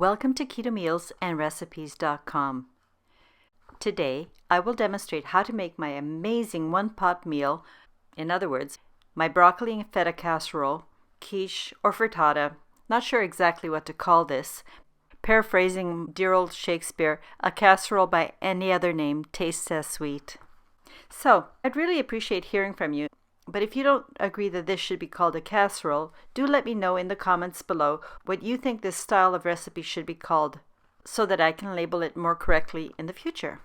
Welcome to Keto Meals and Recipes.com. Today, I will demonstrate how to make my amazing one-pot meal, in other words, my broccoli and feta casserole, quiche or frittata, not sure exactly what to call this. Paraphrasing dear old Shakespeare, a casserole by any other name tastes as sweet. So, I'd really appreciate hearing from you. But if you don't agree that this should be called a casserole, do let me know in the comments below what you think this style of recipe should be called, so that I can label it more correctly in the future.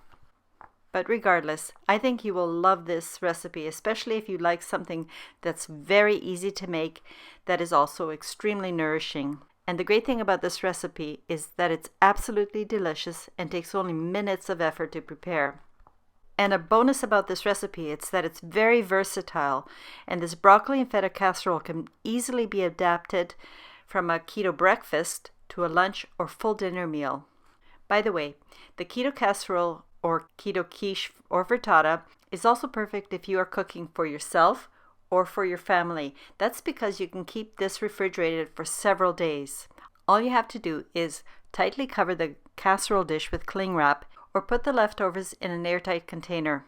But regardless, I think you will love this recipe, especially if you like something that's very easy to make, that is also extremely nourishing. And the great thing about this recipe is that it's absolutely delicious and takes only minutes of effort to prepare. And a bonus about this recipe, it's that it's very versatile, and this broccoli and feta casserole can easily be adapted from a keto breakfast to a lunch or full dinner meal. By the way, the keto casserole or keto quiche or frittata is also perfect if you are cooking for yourself or for your family. That's because you can keep this refrigerated for several days. All you have to do is tightly cover the casserole dish with cling wrap or put the leftovers in an airtight container.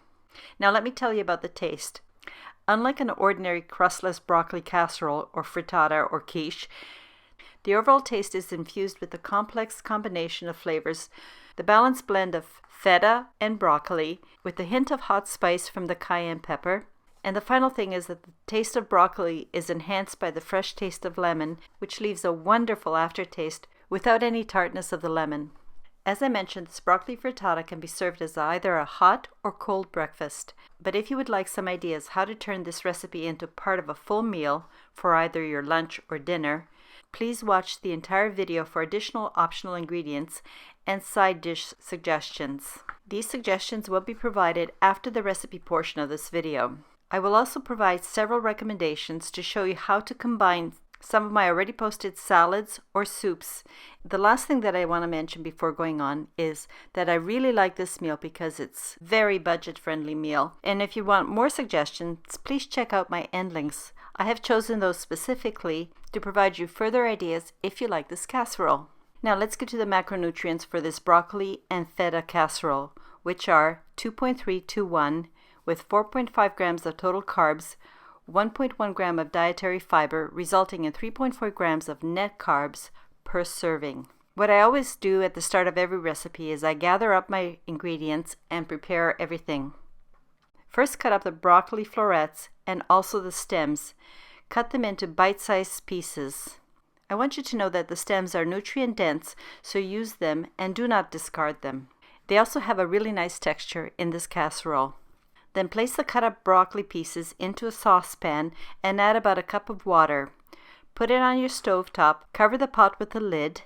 Now let me tell you about the taste. Unlike an ordinary crustless broccoli casserole or frittata or quiche, the overall taste is infused with a complex combination of flavors, the balanced blend of feta and broccoli with a hint of hot spice from the cayenne pepper. And the final thing is that the taste of broccoli is enhanced by the fresh taste of lemon, which leaves a wonderful aftertaste without any tartness of the lemon. As I mentioned, this broccoli frittata can be served as either a hot or cold breakfast. But if you would like some ideas how to turn this recipe into part of a full meal for either your lunch or dinner, please watch the entire video for additional optional ingredients and side dish suggestions. These suggestions will be provided after the recipe portion of this video. I will also provide several recommendations to show you how to combine some of my already posted salads or soups. The last thing that I want to mention before going on is that I really like this meal because it's a very budget-friendly meal. And if you want more suggestions, please check out my end links. I have chosen those specifically to provide you further ideas if you like this casserole. Now let's get to the macronutrients for this broccoli and feta casserole, which are 2.3 to 1 with 4.5 grams of total carbs, 1.1 gram of dietary fiber, resulting in 3.4 grams of net carbs per serving. What I always do at the start of every recipe is I gather up my ingredients and prepare everything. First, cut up the broccoli florets and also the stems. Cut them into bite-sized pieces. I want you to know that the stems are nutrient dense, so use them and do not discard them. They also have a really nice texture in this casserole. Then place the cut up broccoli pieces into a saucepan and add about a cup of water. Put it on your stovetop, cover the pot with the lid,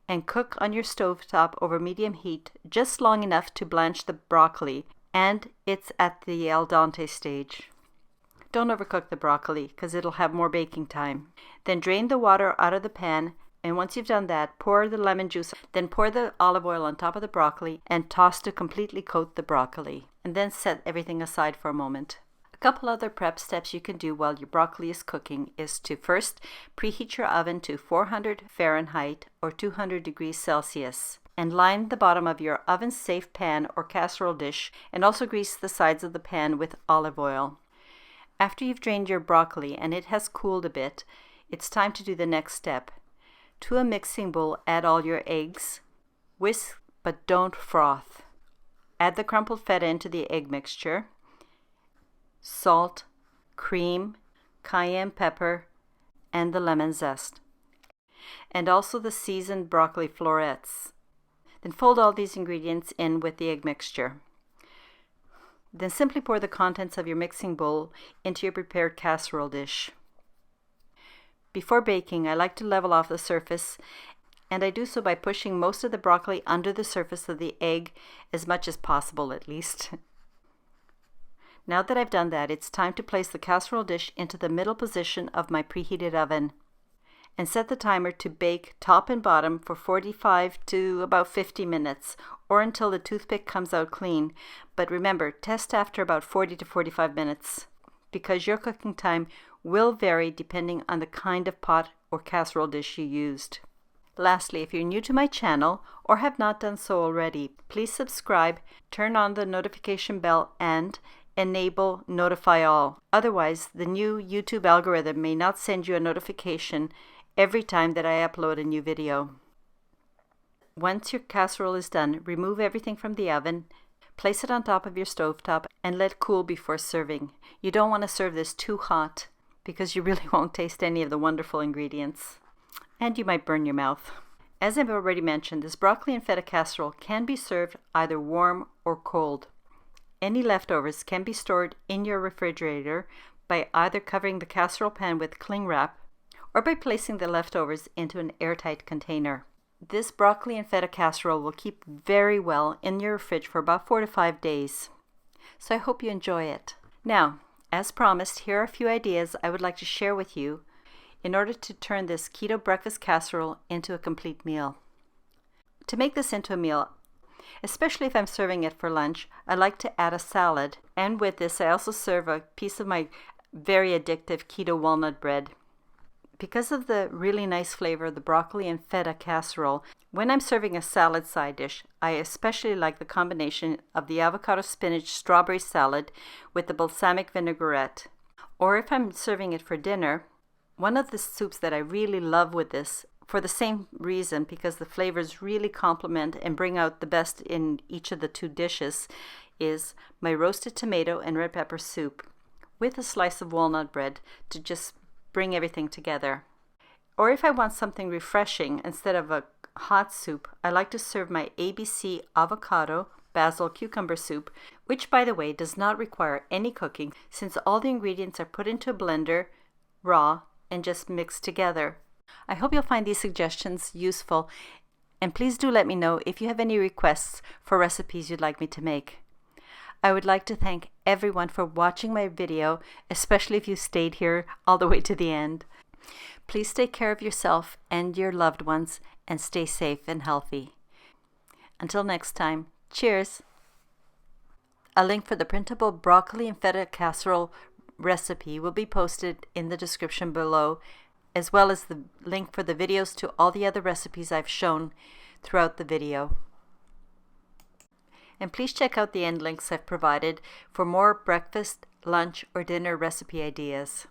and cook on your stovetop over medium heat just long enough to blanch the broccoli, and it's at the al dente stage. Don't overcook the broccoli because it'll have more baking time. Then drain the water out of the pan, and once you've done that, pour the lemon juice, then pour the olive oil on top of the broccoli and toss to completely coat the broccoli, and then set everything aside for a moment. A couple other prep steps you can do while your broccoli is cooking is to first preheat your oven to 400 Fahrenheit or 200 degrees Celsius, and line the bottom of your oven-safe pan or casserole dish, and also grease the sides of the pan with olive oil. After you've drained your broccoli and it has cooled a bit, it's time to do the next step. To a mixing bowl, add all your eggs. Whisk, but don't froth. Add the crumpled feta into the egg mixture. Salt, cream, cayenne pepper, and the lemon zest. And also the seasoned broccoli florets. Then fold all these ingredients in with the egg mixture. Then simply pour the contents of your mixing bowl into your prepared casserole dish. Before baking, I like to level off the surface, and I do so by pushing most of the broccoli under the surface of the egg, as much as possible at least. Now that I've done that, it's time to place the casserole dish into the middle position of my preheated oven and set the timer to bake top and bottom for 45 to about 50 minutes or until the toothpick comes out clean. But remember, test after about 40 to 45 minutes because your cooking time will vary depending on the kind of pot or casserole dish you used. Lastly, if you're new to my channel or have not done so already, please subscribe, turn on the notification bell, and enable Notify All. Otherwise, the new YouTube algorithm may not send you a notification every time that I upload a new video. Once your casserole is done, remove everything from the oven, place it on top of your stovetop, and let cool before serving. You don't want to serve this too hot because you really won't taste any of the wonderful ingredients, and you might burn your mouth. As I've already mentioned, this broccoli and feta casserole can be served either warm or cold. Any leftovers can be stored in your refrigerator by either covering the casserole pan with cling wrap or by placing the leftovers into an airtight container. This broccoli and feta casserole will keep very well in your fridge for about 4 to 5 days. So I hope you enjoy it. Now, as promised, here are a few ideas I would like to share with you in order to turn this keto breakfast casserole into a complete meal. To make this into a meal, especially if I'm serving it for lunch, I like to add a salad, and with this I also serve a piece of my very addictive Keto Walnut Bread. Because of the really nice flavor of the broccoli and feta casserole, when I'm serving a salad side dish, I especially like the combination of the Avocado Spinach Strawberry Salad with the Balsamic Vinaigrette. Or if I'm serving it for dinner, one of the soups that I really love with this, for the same reason, because the flavors really complement and bring out the best in each of the two dishes, is my roasted tomato and red pepper soup with a slice of walnut bread to just bring everything together. Or if I want something refreshing instead of a hot soup, I like to serve my ABC avocado basil cucumber soup, which by the way does not require any cooking since all the ingredients are put into a blender raw and just mixed together. I hope you'll find these suggestions useful, and please do let me know if you have any requests for recipes you'd like me to make. I would like to thank everyone for watching my video, especially if you stayed here all the way to the end. Please take care of yourself and your loved ones and stay safe and healthy. Until next time, cheers! A link for the printable broccoli and feta casserole recipe will be posted in the description below, as well as the link for the videos to all the other recipes I've shown throughout the video. And please check out the end links I've provided for more breakfast, lunch, or dinner recipe ideas.